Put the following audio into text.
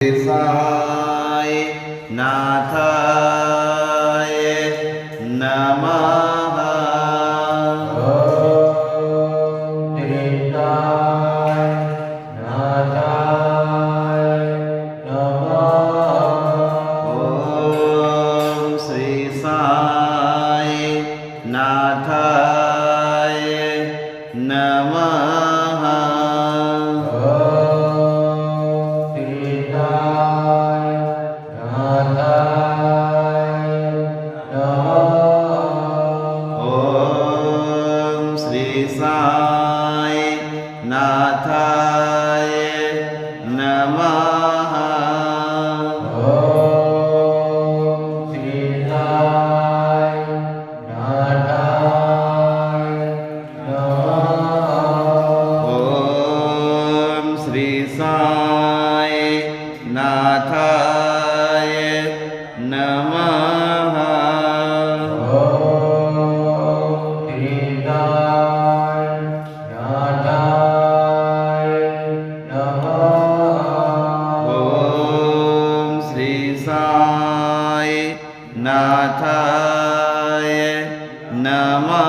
साई नाथाय नमः। ओम श्रीसाई नाथाय नमः। ओम श्री साई नाथाय नमः। साई नाथाय नमः। ओम श्री साई नाथाय नमः। ओम श्री साई नाथाय नमः। साई नाथाय नमः।